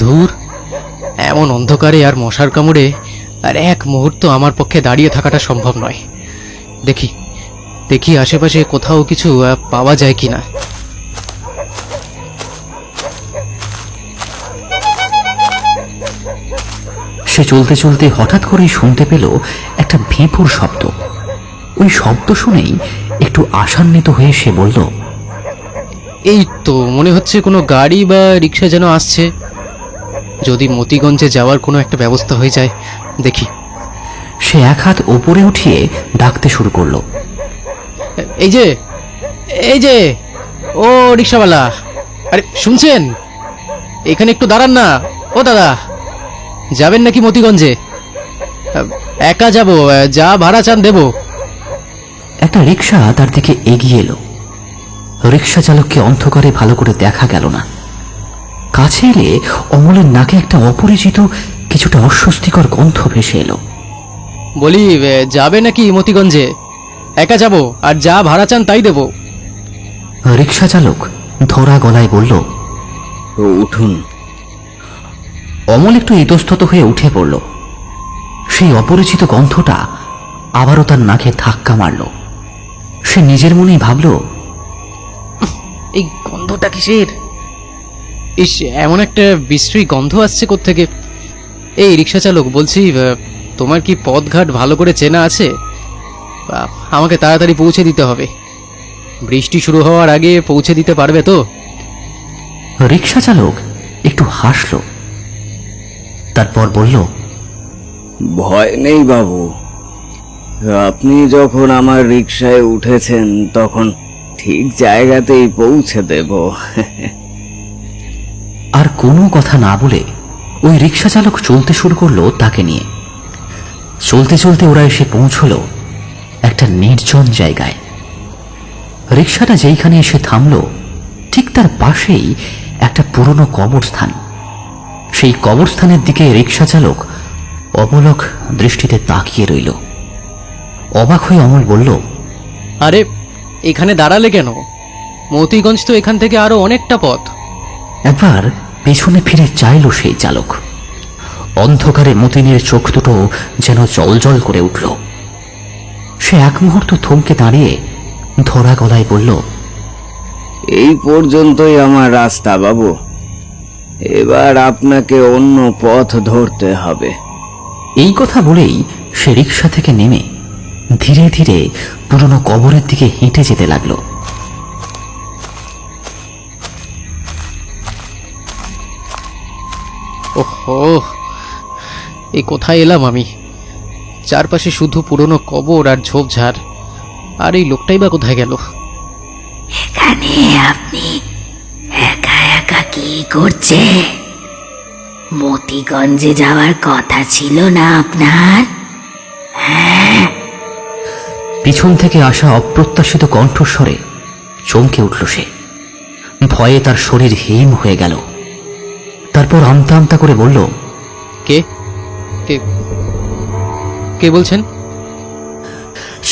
ধুর, এমন অন্ধকারে আর মশার কামড়ে আর এক মুহূর্ত আমার পক্ষে দাঁড়িয়ে থাকাটা সম্ভব নয়। দেখি দেখি আশেপাশে কোথাও কিছু পাওয়া যায় কিনা। সে চলতে চলতে হঠাৎ করেই শুনতে পেল একটা ভেঁপুর শব্দ। ওই শব্দ শুনেই একটু আশান্বিত হয়ে সে বলল, এই তো মনে হচ্ছে কোনো গাড়ি বা রিক্সা যেন আসছে। যদি মতিগঞ্জে যাওয়ার কোনো একটা ব্যবস্থা হয়ে যায় দেখি। সে এক হাত ওপরে উঠিয়ে ডাকতে শুরু করলো, এই যে, এই যে, ও রিক্সাওয়ালা, আরে শুনছেন? এখানে একটু দাঁড়ান না। ও দাদা, যাবেন নাকি মতিগঞ্জে? একা যাব, যা ভাড়া চান দেব। একটা রিক্সা তার দিকে এগিয়ে এলো। রিক্সা চালককে অন্ধকারে ভালো করে দেখা গেল না। কাছে এলে অমলের নাকে একটা অপরিচিত কিছুটা অস্বস্তিকর গন্ধ ভেসে এলো। বলি, যাবে নাকি মতিগঞ্জে? একা যাব, আর যা ভাড়া চান তাই দেব। রিক্সা চালক ধরা গলায় বলল, উঠুন। অমল একটু ইতস্তত হয়ে উঠে পড়ল। সেই অপরিচিত গন্ধটা আবারও তার নাকে ধাক্কা মারল। সে নিজের মনেই ভাবল, এই গন্ধটা কিসের? ইস, এমন একটা বিশ্রী গন্ধ আসছে কোত্থেকে। এই রিক্সা চালক, বলছি, তোমার কি পথঘাট ভালো করে চেনা আছে? আমাকে তাড়াতাড়ি পৌঁছে দিতে হবে। বৃষ্টি শুরু হওয়ার আগে পৌঁছে দিতে পারবে তো? রিক্সা চালক একটু হাসল, তারপর বলল, ভয় নেই বাবু, আপনি যখন আমার রিকশায় উঠেছেন তখন ঠিক জায়গাতেই পৌঁছে দেব। আর কোনো কথা না বলে ওই রিক্সা চালক চলতে শুরু করলো তাকে নিয়ে। চলতে চলতে ওরা এসে পৌঁছলো একটা নির্জন জায়গায়। রিক্সাটা যেইখানে এসে থামলো ঠিক তার পাশেই একটা পুরনো কবরস্থান। সেই কবরস্থানের দিকে রিক্সা চালক অবলোক দৃষ্টিতে তাকিয়ে রইল। অবাক হয়ে অমল বলল, আরে, এখানে দাঁড়ালে কেন? মতিগঞ্জ তো এখান থেকে আরো অনেকটা পথ। একবার পেছনে ফিরে চাইল সেই চালক। অন্ধকারে মতিনের চোখ দুটো যেন জলজল করে উঠল। সে এক মুহূর্ত থমকে দাঁড়িয়ে ধরা গলায় বলল, এই পর্যন্তই আমার রাস্তা বাবু, এবার আপনাকে অন্য পথ ধরতে হবে। এই কথা বলেই সে রিক্সা থেকে নেমে ধীরে ধীরে পুরনো কবরের দিকে হেঁটে যেতে লাগলো। ওহো, এই কোথায় এলাম আমি? চারপাশে শুধু পুরনো কবর আর ঝোপঝাড়। আর এই লোকটাই বা কোথায় গেল? এখানে আপনি একা একা কি করছে? মতিগঞ্জে যাওয়ার কথা ছিল না আপনার? পিছন থেকে আসা অপ্রত্যাশিত কণ্ঠস্বরে চমকে উঠল সে। ভয়ে তার শরীর হিম হয়ে গেল। তারপর আমতা আমতা করে বলল, কে কে কে বলছেন?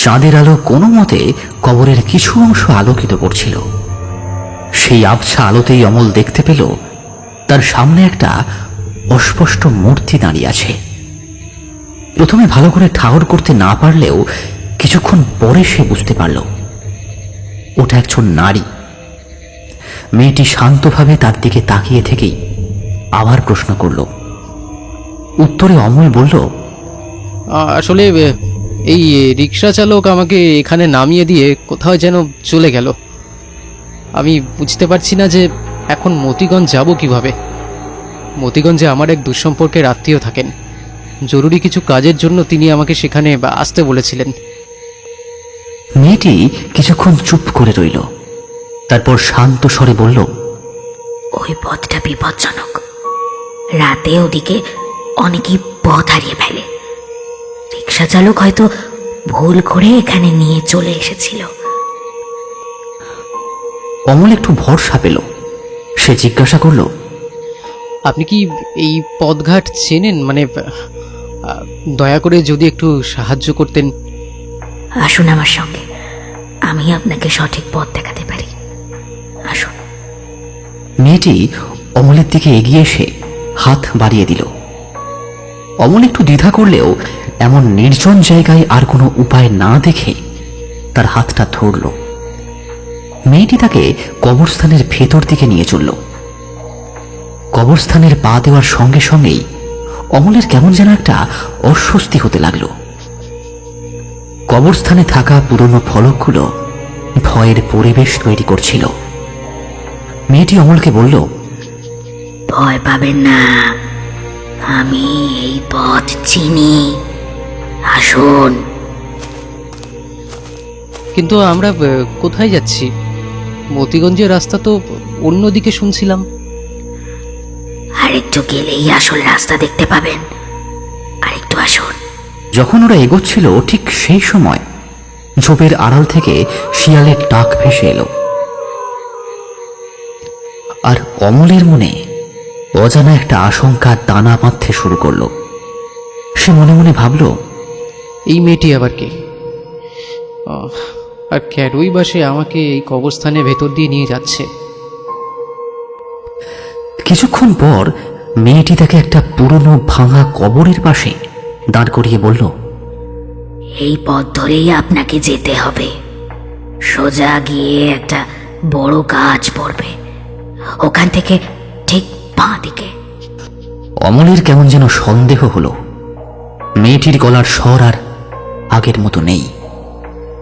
চাঁদের আলো কোনো মতে কবরের কিছু অংশ আলোকিত করছিল। সেই আবছা আলোতেই অমল দেখতে পেল তার সামনে একটা অস্পষ্ট মূর্তি দাঁড়িয়ে আছে। প্রথমে ভালো করে ঠাহর করতে না পারলেও কিছুক্ষণ পরে সে বুঝতে পারল ওটা একজন নারী। মেয়েটি শান্তভাবে তার দিকে তাকিয়ে থেকেই আবার প্রশ্ন করল। উত্তরে অমল বলল, আসলে এই রিক্সা চালক আমাকে এখানে নামিয়ে দিয়ে কোথাও যেন চলে গেল। আমি বুঝতে পারছি না যে এখন মতিগঞ্জ যাব কিভাবে। মতিগঞ্জে আমার এক দুঃসম্পর্কের আত্মীয় থাকেন। জরুরি কিছু কাজের জন্য তিনি আমাকে সেখানে আসতে বলেছিলেন। মেয়েটি কিছুক্ষণ চুপ করে রইল, তারপর শান্ত স্বরে বলল, ওই পথটা বিপজ্জনক। রাতে ওদিকে অনেকেই পথ হারিয়ে ফেলে। রিক্সা চালক হয়তো ভুল করে এখানে নিয়ে চলে এসেছিল। অমল একটু ভরসা পেল। সে জিজ্ঞাসা করল, আপনি কি এই পথঘাট চেনেন? মানে দয়া করে যদি একটু সাহায্য করতেন। আসুন আমার সঙ্গে, আমি আপনাকে সঠিক পথ দেখাতে পারি। আসুন। মেয়েটি অমলের দিকে এগিয়ে এসে হাত বাড়িয়ে দিল। অমল একটু দ্বিধা করলেও এমন নির্জন জায়গায় আর কোনো উপায় না দেখে তার হাতটা ধরল। মেয়েটি তাকে কবরস্থানের ভেতর দিকে নিয়ে চলল। কবরস্থানের পা দেওয়ার সঙ্গে সঙ্গেই অমলের কেমন যেন একটা অস্বস্তি হতে লাগলো। কবরস্থানে থাকা পুরনো ফলকগুলো ভয়ের পরিবেশ তৈরি করছিল। মেয়েটি অমলকে বলল, ভয় পাবেন না, আমি এই পথ চিনি, আসুন। কিন্তু আমরা কোথায় যাচ্ছি? মতিগঞ্জের রাস্তা তো অন্যদিকে শুনছিলাম। আর একটু গেলেই আসল রাস্তা দেখতে পাবেন, আর একটু আসুন। যখন ওরা এগোচ্ছিল ঠিক সেই সময় ঝোপের আড়াল থেকে শিয়ালের ডাক ভেসে এলো। আর অমলের মনে অজানা একটা আশঙ্কা দানা বাঁধতে শুরু করলো। সে মনে মনে ভাবল, এই মেয়েটি আবার কে? আর কেনই বা সে আমাকে এই কবরস্থানের ভেতর দিয়ে নিয়ে যাচ্ছে? কিছুক্ষণ পর মেয়েটি তাকে একটা পুরনো ভাঙা কবরের পাশে দাঁড় করিয়ে বলল, এই পথ ধরেই আপনাকে যেতে হবে। সোজা গিয়ে একটা বড় গাছ পড়বে, ওখান থেকে ঠিক বাঁ দিকে। অমলের কেমন যেন সন্দেহ হলো। মেয়েটির গলার স্বর আর আগের মতো নেই।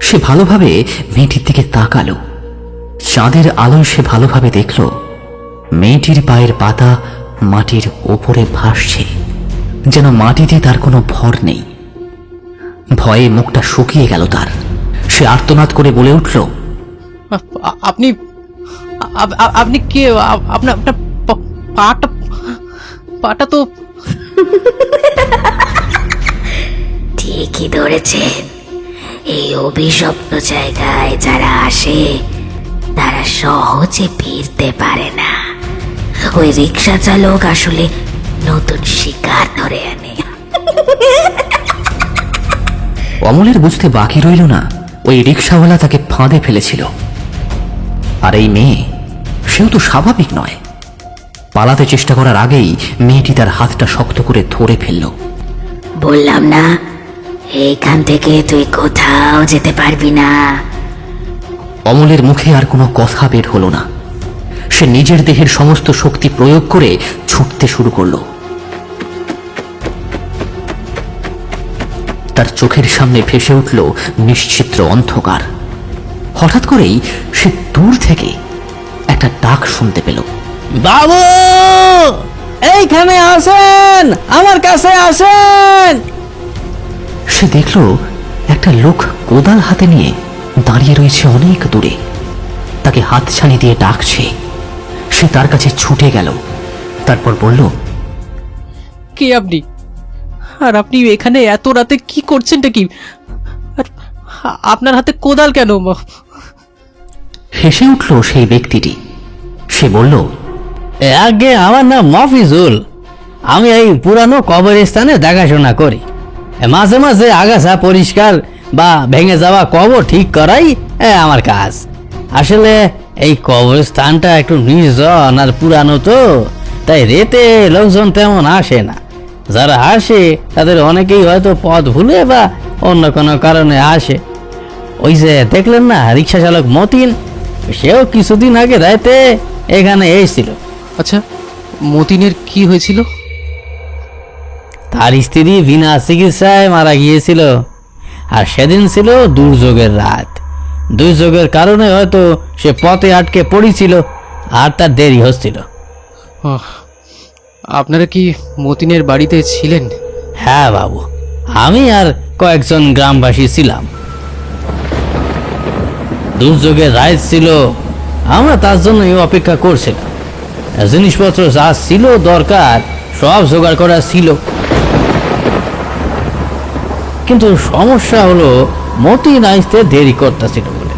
সে ভালোভাবে মেয়েটির দিকে তাকালো। চাঁদের আলোয় সে ভালোভাবে দেখল মেয়েটির পায়ের পাতা মাটির ওপরে ভাসছে, যেন মাটিতে তার কোনো ভর নেই। ভয়ে মুখটা শুকিয়ে গেল তার। সে আর্তনাদ করে বলে উঠল, আপনি আপনি কে? আপনার আপনার পাটা পাটা তো... ঠিকই ধরেছেন, এই অভিশপ্ত জায়গায় যারা আসে তারা সহজে ফিরতে পারে না। ওই রিক্সা চালক আসলে নতুন শিকার ধরে আনে। অমলের বুঝতে বাকি রইল না ওই রিক্সাওয়ালা তাকে ফাঁদে ফেলেছিল। আর এই মেয়ে, সেও তো স্বাভাবিক নয়। পালাতে চেষ্টা করার আগেই মেয়েটি তার হাতটা শক্ত করে ধরে ফেলল। বললাম না, এইখান থেকে তুই কোথাও যেতে পারবি না। অমলের মুখে আর কোনো কথা বের হলো না। সে নিজের দেহের সমস্ত শক্তি প্রয়োগ করে ছুটতে শুরু করলো। তার চোখের সামনে ভেসে উঠল নিশ্চিত্র অন্ধকার। হঠাৎ করেই সে দূর থেকে একটা ডাক শুনতে পেল, বাবু, এইখানে আসেন, আমার কাছে আসেন। সে দেখল একটা লোক কোদাল হাতে নিয়ে দাঁড়িয়ে রয়েছে অনেক দূরে। তাকে হাতছানি দিয়ে ডাকছে। সে তার কাছে ছুটে গেল। তারপর বলল, কে আপনি? আর আপনি এখানে এত রাতে কি করছেনটা কি? আর আপনার হাতে কোদাল কেন? হেসে উঠল সেই ব্যক্তিটি। সে বলল, আগে আমার নাম মফিজুল। আমি এই পুরানো কবরস্থানে দেখাশোনা করি। মাঝে মাঝে আগাছা পরিষ্কার বা ভেঙে যাওয়া কবর ঠিক করাই আমার কাজ। আসলে এই কবরস্থানটা একটু নির্জন আর পুরানো তো, তাই রেতে লোকজন তেমন আসে না। যারা আসে তাদের অনেকেই হয়তো পথ ভুলে বা অন্য কোনো কারণে আসে। ওই যে দেখলেন না রিক্সা চালক মতিন, সেও কিছুদিন আগে রাতে এখানে এসেছিল। আচ্ছা, মতিনের কি হয়েছিল? তার স্ত্রী বিনা চিকিৎসায় মারা গিয়েছিল। আর সেদিন ছিল দুর্যোগের রাত। দুর্যোগের কারণে হয়তো সে পথে আটকে পড়েছিল আর তার দেরি হচ্ছিল। আপনারা কি মতিনের বাড়িতে ছিলেন? হ্যাঁ বাবু, আমি আর কয়েকজন গ্রামবাসী ছিলাম। দুর্যোগের রাত ছিল, আমরা তার জন্যই অপেক্ষা করছিলাম। জিনিসপত্র যা ছিল দরকার সব জোগাড় করা ছিল। কিন্তু সমস্যা হলো মতিন আসতে দেরি করতেছিল বলে।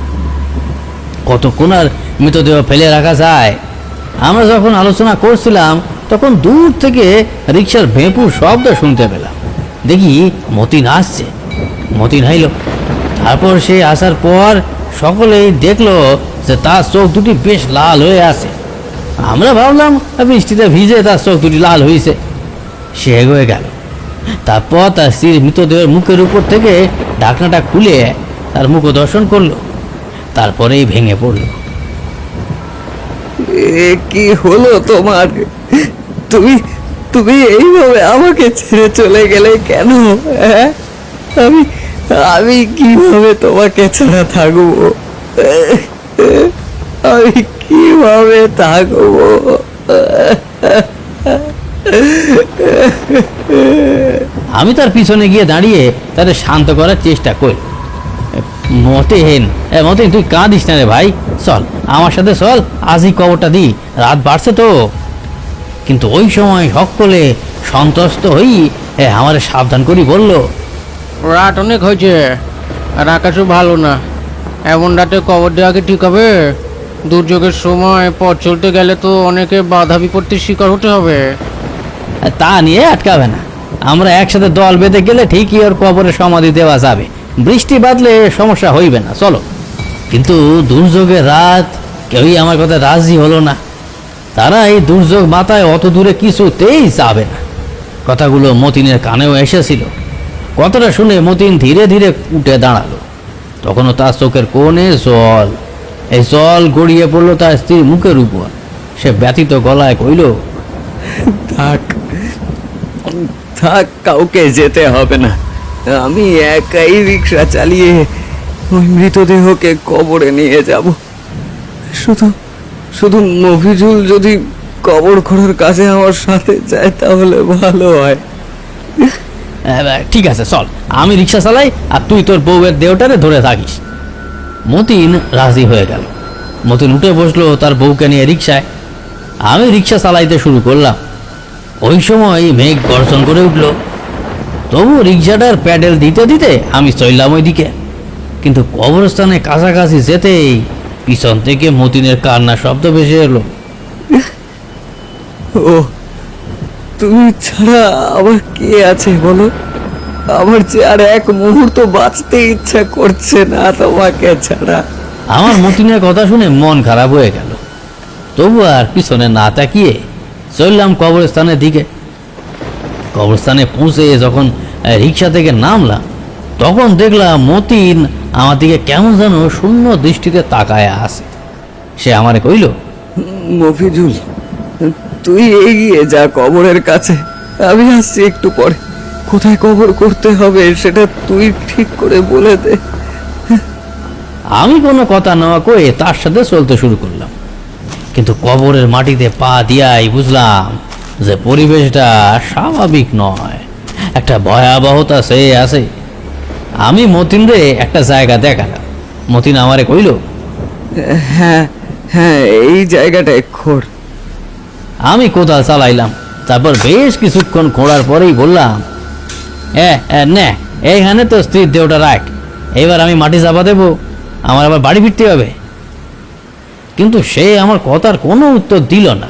কতক্ষণ আর মৃতদেহ ফেলে রাখা যায়? আমরা যখন আলোচনা করছিলাম তখন দূর থেকে রিক্সার ভেঁপুর শব্দ শুনতে পেলাম। দেখি মতিন আসছে। মতিন আইল। তারপর সে আসার পর সকলেই দেখলো যে তার চোখ দুটি বেশ লাল হয়ে আছে আমরা ভাবলাম বৃষ্টিতে ভিজে তার চোখ দুটি লাল হয়েছে। সে এগোয়ে গেল। তারপর তার স্ত্রীর মৃতদেহের মুখের উপর থেকে ঢাকনাটা খুলে তার মুখ দর্শন করলো, তারপরেই ভেঙে পড়ল। এ কি হলো তোমার? তুমি তুমি এইভাবে আমাকে ছেড়ে চলে গেলে কেন? হ্যাঁ, আমি আমি কিভাবে তোমাকে ছাড়া থাকবো? আমি কিভাবে থাকবো? আমি তার পিছনে গিয়ে দাঁড়িয়ে তাদের শান্ত করার চেষ্টা করি। মতিন, মতিন তুই কাঁদিস না রে ভাই, চল আমার সাথে চল, আজই কবরটা দি, রাত বাড়ছে তো। কিন্তু ওই সময় সকলে সন্তুষ্ট হই আমার সাবধান করি বলল, রাত অনেক হয়েছে আর আকাশও ভালো না, এমন রাতে কবর দেওয়া কি ঠিক হবে? দুর্যোগের সময় পথ চলতে গেলে তো অনেকে বাধা বিপত্তির শিকার হতে হবে। তা নিয়ে আটকাবে না, আমরা একসাথে দল বেঁধে গেলে ঠিকই ওর কবরে সমাধি দেওয়া যাবে, বৃষ্টি বাদলে সমস্যা হইবে না, চলো। কিন্তু দুর্যোগের রাত কেউই আমার কথা রাজি হলো না। তারা এই দুর্যোগ মাথায় অত দূরে কিছুতেই যাবে না। কথাগুলো মতিনের কানেও এসেছিল। কথাটা শুনে মতিন ধীরে ধীরে উঠে দাঁড়ালো। তখনও তার চোখের কোণে জল, এই জল গড়িয়ে পড়লো তার স্ত্রীর মুখের উপর। সে ব্যথিত গলায় কইল, থাক থাক, কাউকে যেতে হবে না, আমি একাই রিক্সা চালিয়ে ওই মৃতদেহকে কবরে নিয়ে যাব। শুধু শুধু মফিজুল যদি কবর খোঁড়ার কাছে আমার সাথে যায় তাহলে ভালো হয়। ঠিক আছে চল, আমি রিক্সা চালাই আর তুই তোর বউয়ের দেহটারে ধরে থাকিস। মতিন রাজি হয়ে গেল। মতিন উঠে বসলো তার বউকে নিয়ে রিক্সায়। আমি রিক্সা চালাইতে শুরু করলাম। ওই সময় মেঘ গর্জন করে উঠল। তবু রিক্সাটার প্যাডেল দিতে দিতে আমি চললাম ওইদিকে। কিন্তু কবরস্থানে কাছাকাছি যেতেই পিছন থেকে মতিনের কান্নার শব্দ ভেসে এলো। ও, তুমি ছাড়া আমার কে আছে বলো? আমার যে আর এক মুহূর্ত বাঁচতে ইচ্ছা করছে না তোমাকে ছাড়া। আমার মতিনের কথা শুনে মন খারাপ হয়ে গেল। তবু আর পিছনে না তাকিয়ে চললাম কবরস্থানের দিকে। কবরস্থানে পৌঁছে যখন রিক্সা থেকে নামলাম তখন দেখলাম মতিন আমার দিকে কেমন যেন শূন্য দৃষ্টিতে তাকায় আছে। সে আমারে কইল, মফিজুল, তুই এগিয়ে যা কবরের কাছে, আমি আসছি একটু পরে। কোথায় কবর করতে হবে সেটা তুই ঠিক করে বলে দে। আমি কোনো কথা না কয়ে তার সাথে চলতে শুরু করলাম। কিন্তু কবরের মাটিতে পা দিয়াই বুঝলাম যে পরিবেশটা স্বাভাবিক নয়, একটা ভয়াবহতা সে আছে। আমি মতিনরে একটা জায়গা দেখালাম। মতিন আমারে কইল, হ্যাঁ হ্যাঁ, এই জায়গাটায় খোঁড়। আমি কোদাল চালাইলাম। তারপর বেশ কিছুক্ষণ খোঁড়ার পরেই বললাম, নে এইখানে তো স্ত্রীর দেহটা রাখ, এবার আমি মাটি চাপা দেবো, আমার আবার বাড়ি ফিরতে হবে। কিন্তু সে আমার কথার কোনো উত্তর দিল না।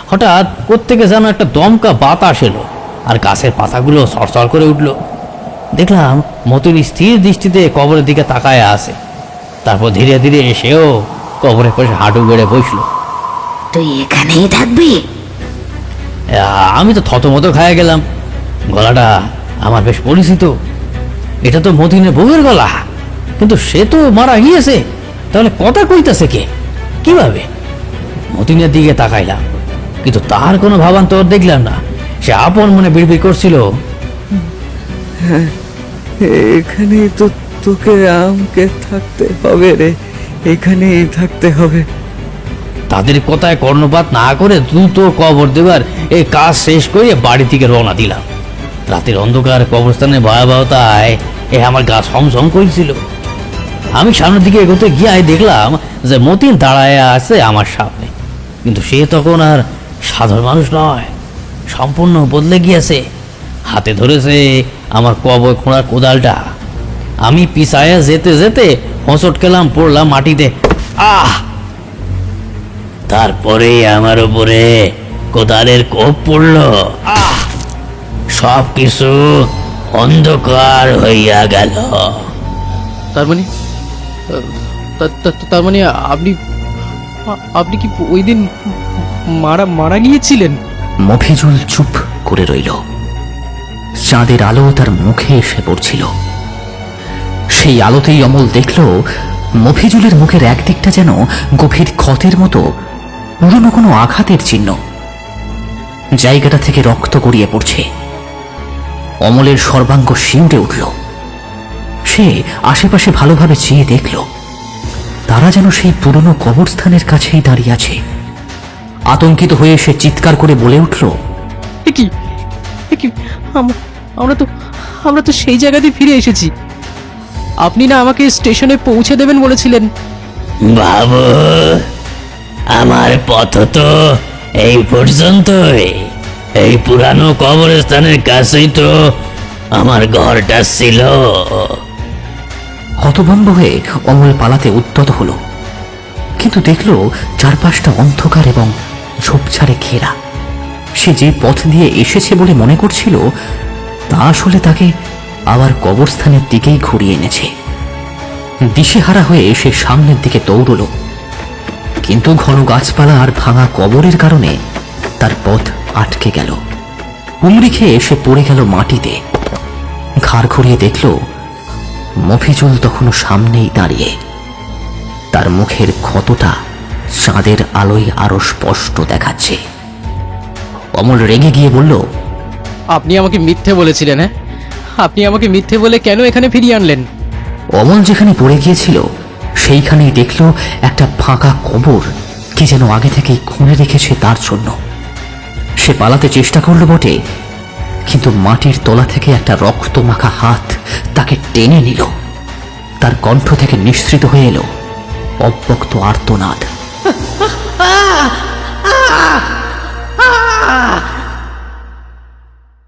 হঠাৎ কোত্থেকে যেন একটা দমকা বাতাস এলো আর গাছের পাতাগুলো সরসর করে উঠল। দেখলাম মতিন স্থির দৃষ্টিতে কবরের দিকে তাকায় আছে। তারপর ধীরে ধীরে এসেও কবরের পাশে হাঁটু গেড়ে বসলো। তুই এখানেই থাকবি? আমি তো থতমত খায় গেলাম। গলাটা আমার বেশ পরিচিত। এটা তো মতিনের বউয়ের গলা, কিন্তু সে তো মারা গিয়েছে। তাহলে কথা কইতাছে কে, কিভাবে? মতিনের দিকে তাকাইলাম, কিন্তু তার কোনো ভাবান্তর দেখলাম না। সে আপন মনে বিড়বিড় করছিল, এখানেই তো তোকে আমাকে থাকতে হবে রে, এখানেই থাকতে হবে। তাদের কথায় কর্ণপাত না করে দ্রুত কবর দেবার এই কাজ শেষ করে বাড়ি থেকে রওনা দিলাম। রাতের অন্ধকার কবরস্থানের ভয়াবহতায় আমার গা ছমছম করেছিল। আমি সামনের দিকে এগোতে গিয়ে দেখলাম যে মতিন দাঁড়ায় আছে আমার সামনে। কিন্তু সে তখন আর সাধারণ মানুষ নয়, সম্পূর্ণ বদলে গিয়েছে। হাতে ধরেছে আমার কবর খোঁড়ার কোদালটা। আমি পিছায় যেতে যেতে হোঁচট খেলাম, পড়লাম মাটিতে। আহ! তারপরে আমার উপরে কোদালের কোপ পড়ল। আহ! সব কিছু অন্ধকার হইয়া গেল। তার মানে তার মানে আপনি আপনি কি ওই দিন মারা মারা গিয়েছিলেন? মফিজুল চুপ করে রইল। চাঁদের আলো তার মুখে এসে পড়ছিল। সেই আলোতেই অমল দেখল মফিজুলের মুখের একদিকটা যেন গভীর ক্ষতের মতো পুরনো কোনো আঘাতের চিহ্ন। জায়গাটা থেকে রক্ত গড়িয়ে পড়ছে। অমলের সর্বাঙ্গ শিউরে উঠল। সে আশেপাশে ভালোভাবে চেয়ে দেখল তারা যেন সেই পুরনো কবরস্থানের কাছেই দাঁড়িয়ে আছে। আতঙ্কিত হয়ে সে চিৎকার করে বলে উঠল, এ কি আমরা তো সেই জায়গাতে ফিরে এসেছি। আপনি না আমাকে স্টেশনে পৌঁছে দেবেন বলেছিলেন। বাবু, আমার পথ তো এই পর্যন্তই। এই পুরানো কবরস্থানের কাছেই তো আমার ঘরটা ছিল। হতভম্ব হয়ে অমল পালাতে উদ্যত হলো, কিন্তু দেখল চারপাশটা অন্ধকার এবং ঝোপঝাড়ে ঘেরা। সে যে পথ দিয়ে এসেছে বলে মনে করছিল তা আসলে তাকে আবার কবরস্থানের দিকেই ঘুরিয়ে এনেছে। দিশেহারা হয়ে সে সামনের দিকে দৌড়ল, কিন্তু ঘন গাছপালা আর ভাঙা কবরের কারণে তার পথ আটকে গেল। হুমড়ি খেয়ে সে পড়ে গেল মাটিতে। ঘাড় ঘুরিয়ে দেখল মফিজুল তখনও সামনেই দাঁড়িয়ে। তার মুখের ক্ষতটা চাঁদের আলোয় আরো স্পষ্ট দেখাচ্ছে। অমল রেগে গিয়ে বলল, আপনি আমাকে মিথ্যে বলেছিলেন। হ্যাঁ, আপনি আমাকে মিথ্যে বলে কেন এখানে ফিরিয়ে আনলেন? অমল যেখানে পড়ে গিয়েছিল সেইখানেই দেখল একটা ফাঁকা কবর কি যেন আগে থেকেই খুঁড়ে রেখেছে তার জন্য। সে পালাতে চেষ্টা করল বটে, কিন্তু মাটির তলা থেকে একটা রক্ত মাখা হাত তাকে টেনে নিল। তার কণ্ঠ থেকে নিঃসৃত হয়ে এলো অব্যক্ত আর্তনাদ।